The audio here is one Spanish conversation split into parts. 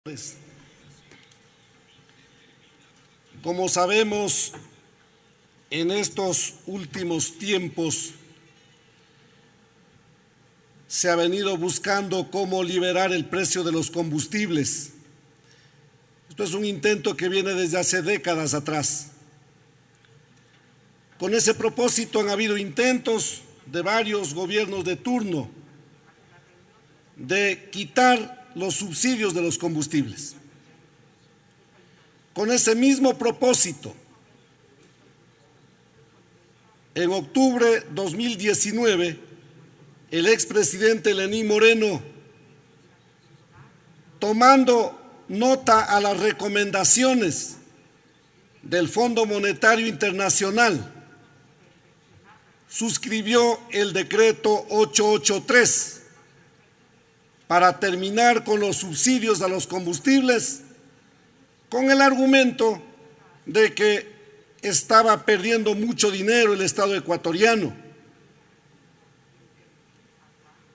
Pues, como sabemos, en estos últimos tiempos se ha venido buscando cómo liberar el precio de los combustibles. Esto es un intento que viene desde hace décadas atrás. Con ese propósito han habido intentos de varios gobiernos de turno de quitar los subsidios de los combustibles. Con ese mismo propósito, en octubre de 2019, el expresidente Lenín Moreno, tomando nota a las recomendaciones del Fondo Monetario Internacional, suscribió el decreto 883 para terminar con los subsidios a los combustibles, con el argumento de que estaba perdiendo mucho dinero el Estado ecuatoriano.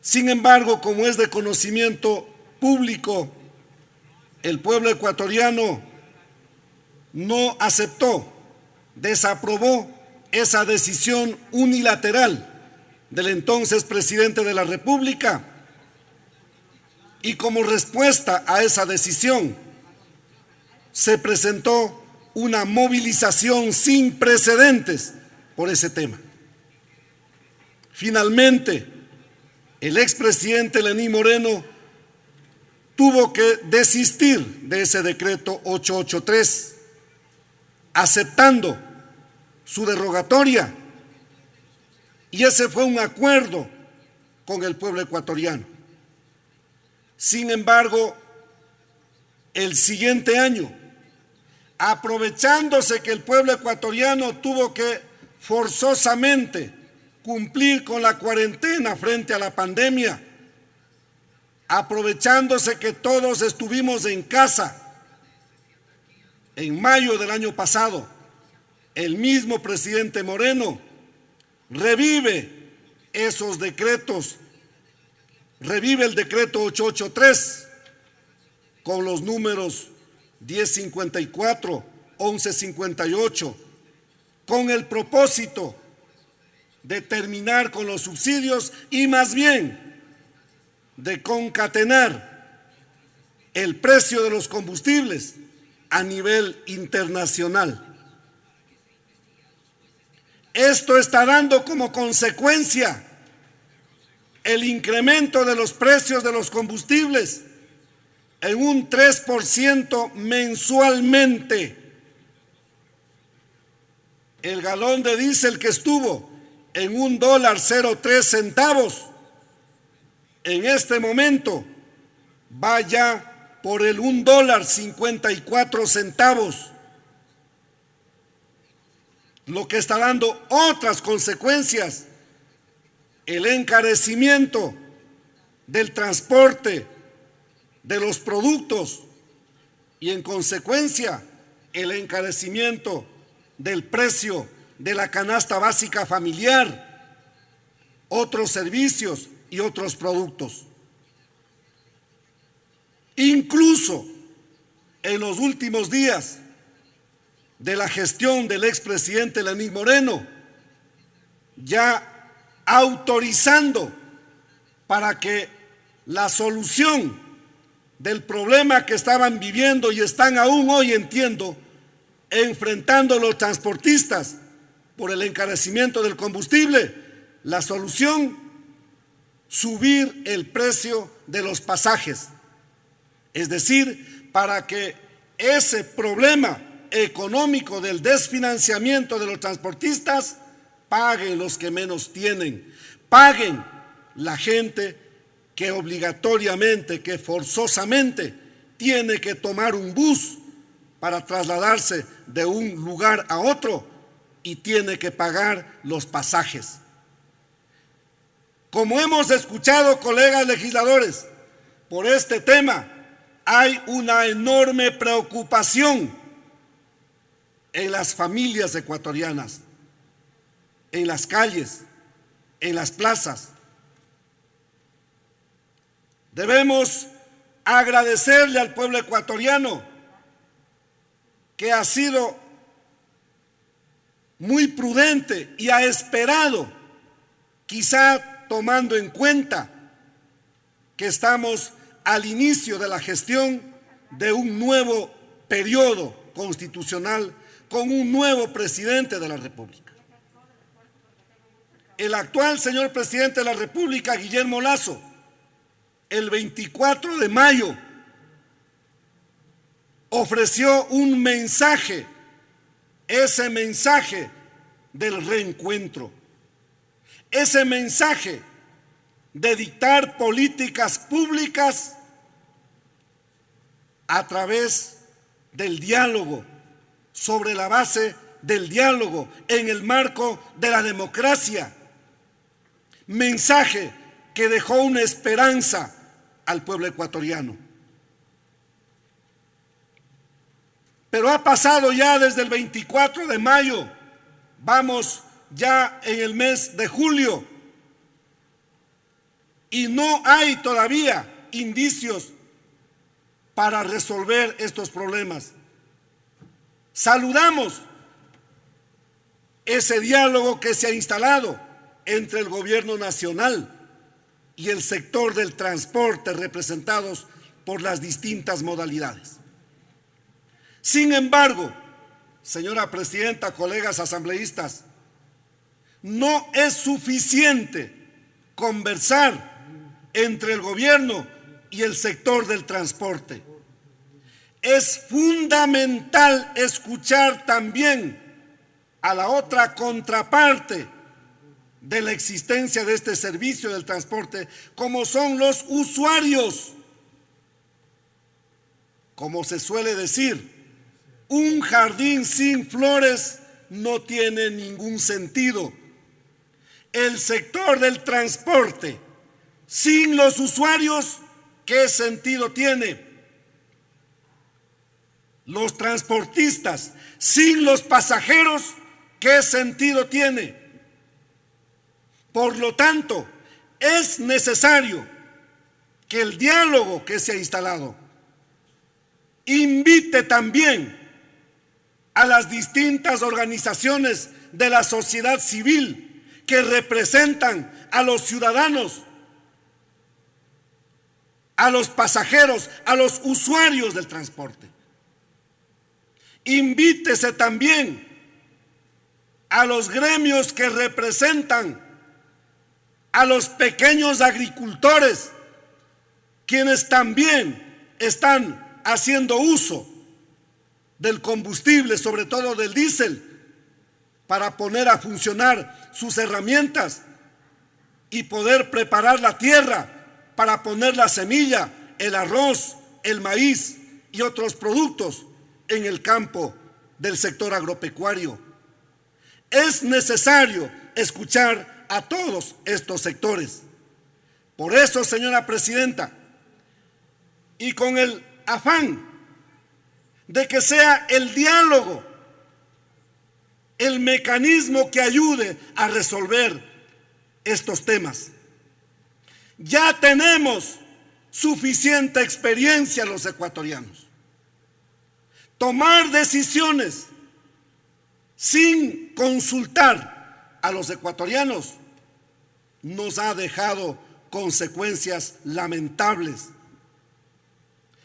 Sin embargo, como es de conocimiento público, el pueblo ecuatoriano no aceptó, desaprobó esa decisión unilateral del entonces presidente de la República, y como respuesta a esa decisión se presentó una movilización sin precedentes por ese tema. Finalmente, el expresidente Lenín Moreno tuvo que desistir de ese decreto 883, aceptando su derogatoria, y ese fue un acuerdo con el pueblo ecuatoriano. Sin embargo, el siguiente año, aprovechándose que el pueblo ecuatoriano tuvo que forzosamente cumplir con la cuarentena frente a la pandemia, aprovechándose que todos estuvimos en casa, en mayo del año pasado, el mismo presidente Moreno revive esos decretos, revive el decreto 883 con los números 1054, 1158, con el propósito de terminar con los subsidios y más bien de concatenar el precio de los combustibles a nivel internacional. Esto está dando como consecuencia el incremento de los precios de los combustibles en un 3% mensualmente. El galón de diésel que estuvo en $1.03, en este momento va ya por el $1.54, lo que está dando otras consecuencias: el encarecimiento del transporte de los productos y, en consecuencia, el encarecimiento del precio de la canasta básica familiar, otros servicios y otros productos. Incluso en los últimos días de la gestión del expresidente Lenín Moreno, ya autorizando para que la solución del problema que estaban viviendo y están aún hoy, entiendo, enfrentando los transportistas por el encarecimiento del combustible, la solución: subir el precio de los pasajes. Es decir, para que ese problema económico del desfinanciamiento de los transportistas paguen los que menos tienen, paguen la gente que obligatoriamente, que forzosamente tiene que tomar un bus para trasladarse de un lugar a otro y tiene que pagar los pasajes. Como hemos escuchado, colegas legisladores, por este tema hay una enorme preocupación en las familias ecuatorianas, en las calles, en las plazas. Debemos agradecerle al pueblo ecuatoriano que ha sido muy prudente y ha esperado, quizá tomando en cuenta que estamos al inicio de la gestión de un nuevo periodo constitucional con un nuevo presidente de la República. El actual señor presidente de la República, Guillermo Lasso, el 24 de mayo ofreció un mensaje, ese mensaje del reencuentro, ese mensaje de dictar políticas públicas a través del diálogo, sobre la base del diálogo, en el marco de la democracia. Mensaje que dejó una esperanza al pueblo ecuatoriano. Pero ha pasado ya desde el 24 de mayo, vamos ya en el mes de julio, y no hay todavía indicios para resolver estos problemas. Saludamos ese diálogo que se ha instalado entre el gobierno nacional y el sector del transporte, representados por las distintas modalidades. Sin embargo, señora presidenta, colegas asambleístas, no es suficiente conversar entre el gobierno y el sector del transporte. Es fundamental escuchar también a la otra contraparte de la existencia de este servicio del transporte, como son los usuarios. Como se suele decir, un jardín sin flores no tiene ningún sentido. El sector del transporte, sin los usuarios, ¿qué sentido tiene? Los transportistas, sin los pasajeros, ¿qué sentido tiene? Por lo tanto, es necesario que el diálogo que se ha instalado invite también a las distintas organizaciones de la sociedad civil que representan a los ciudadanos, a los pasajeros, a los usuarios del transporte. Invítese también a los gremios que representan a los pequeños agricultores, quienes también están haciendo uso del combustible, sobre todo del diésel, para poner a funcionar sus herramientas y poder preparar la tierra para poner la semilla, el arroz, el maíz y otros productos en el campo del sector agropecuario. Es necesario escuchar a todos estos sectores. Por eso, señora presidenta, y con el afán de que sea el diálogo el mecanismo que ayude a resolver estos temas. Ya tenemos suficiente experiencia los ecuatorianos. Tomar decisiones sin consultar a los ecuatorianos nos ha dejado consecuencias lamentables.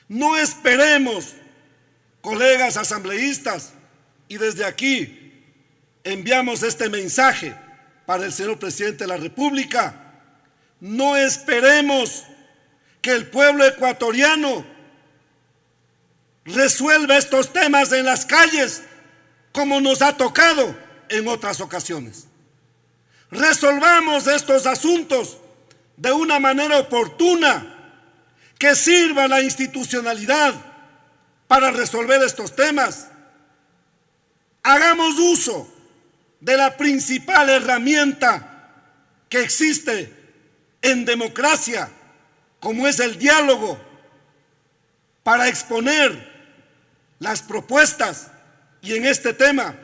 No esperemos, colegas asambleístas, y desde aquí enviamos este mensaje para el señor presidente de la República. No esperemos que el pueblo ecuatoriano resuelva estos temas en las calles como nos ha tocado en otras ocasiones. Resolvamos estos asuntos de una manera oportuna, que sirva la institucionalidad para resolver estos temas. Hagamos uso de la principal herramienta que existe en democracia, como es el diálogo, para exponer las propuestas. Y en este tema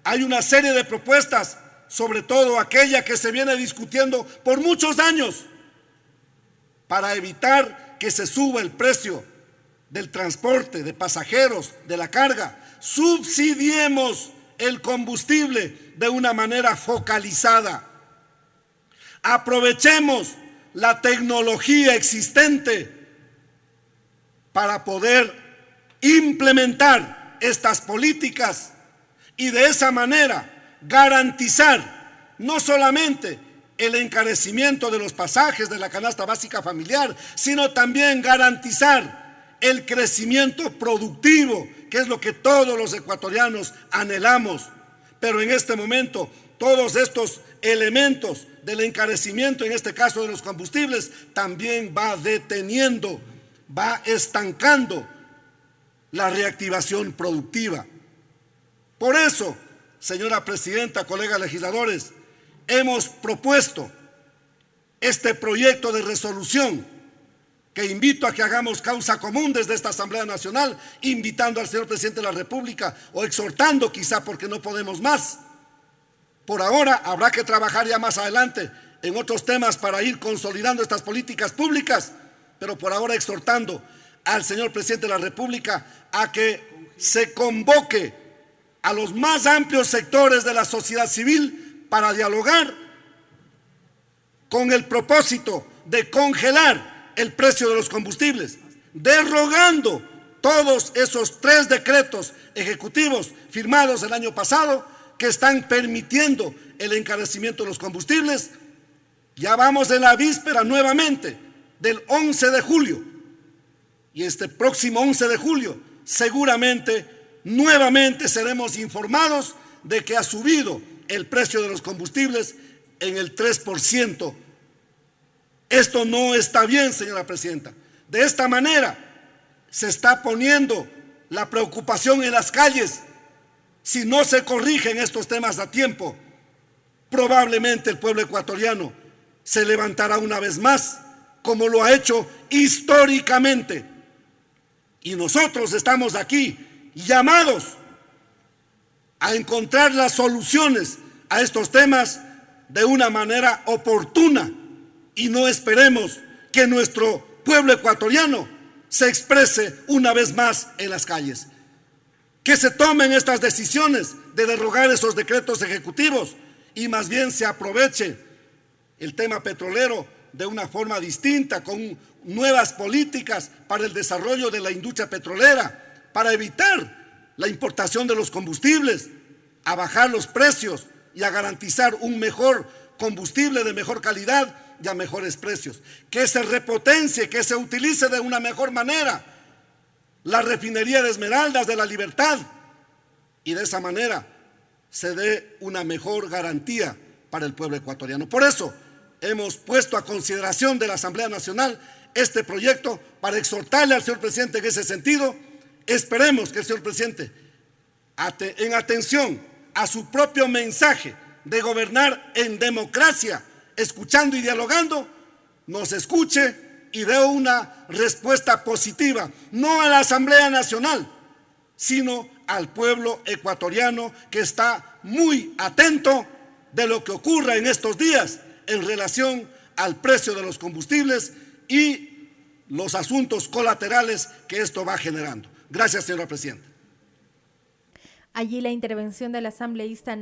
hay una serie de propuestas, sobre todo aquella que se viene discutiendo por muchos años, para evitar que se suba el precio del transporte de pasajeros, de la carga. Subsidiemos el combustible de una manera focalizada. Aprovechemos la tecnología existente para poder implementar estas políticas y de esa manera garantizar no solamente el encarecimiento de los pasajes de la canasta básica familiar, sino también garantizar el crecimiento productivo, que es lo que todos los ecuatorianos anhelamos. Pero en este momento, todos estos elementos del encarecimiento, en este caso de los combustibles, también va deteniendo, va estancando la reactivación productiva. Por eso, señora presidenta, colegas legisladores, hemos propuesto este proyecto de resolución que invito a que hagamos causa común desde esta Asamblea Nacional, invitando al señor presidente de la República o exhortando quizá porque no podemos más. Por ahora habrá que trabajar ya más adelante en otros temas para ir consolidando estas políticas públicas, pero por ahora exhortando al señor presidente de la República a que se convoque a los más amplios sectores de la sociedad civil para dialogar con el propósito de congelar el precio de los combustibles, derogando todos esos 3 decretos ejecutivos firmados el año pasado que están permitiendo el encarecimiento de los combustibles. Ya vamos en la víspera nuevamente del 11 de julio y este próximo 11 de julio seguramente nuevamente seremos informados de que ha subido el precio de los combustibles en el 3%. Esto no está bien, señora presidenta. De esta manera se está poniendo la preocupación en las calles. Si no se corrigen estos temas a tiempo, probablemente el pueblo ecuatoriano se levantará una vez más, como lo ha hecho históricamente. Y nosotros estamos aquí llamados a encontrar las soluciones a estos temas de una manera oportuna y no esperemos que nuestro pueblo ecuatoriano se exprese una vez más en las calles. Que se tomen estas decisiones de derogar esos decretos ejecutivos y más bien se aproveche el tema petrolero de una forma distinta, con nuevas políticas para el desarrollo de la industria petrolera, para evitar la importación de los combustibles, a bajar los precios y a garantizar un mejor combustible de mejor calidad y a mejores precios. Que se repotencie, que se utilice de una mejor manera la refinería de Esmeraldas, de La Libertad, y de esa manera se dé una mejor garantía para el pueblo ecuatoriano. Por eso hemos puesto a consideración de la Asamblea Nacional este proyecto para exhortarle al señor presidente en ese sentido. Esperemos que el señor presidente, en atención a su propio mensaje de gobernar en democracia, escuchando y dialogando, nos escuche y dé una respuesta positiva, no a la Asamblea Nacional, sino al pueblo ecuatoriano que está muy atento de lo que ocurra en estos días en relación al precio de los combustibles y los asuntos colaterales que esto va generando. Gracias, señora presidenta. Allí la intervención del asambleísta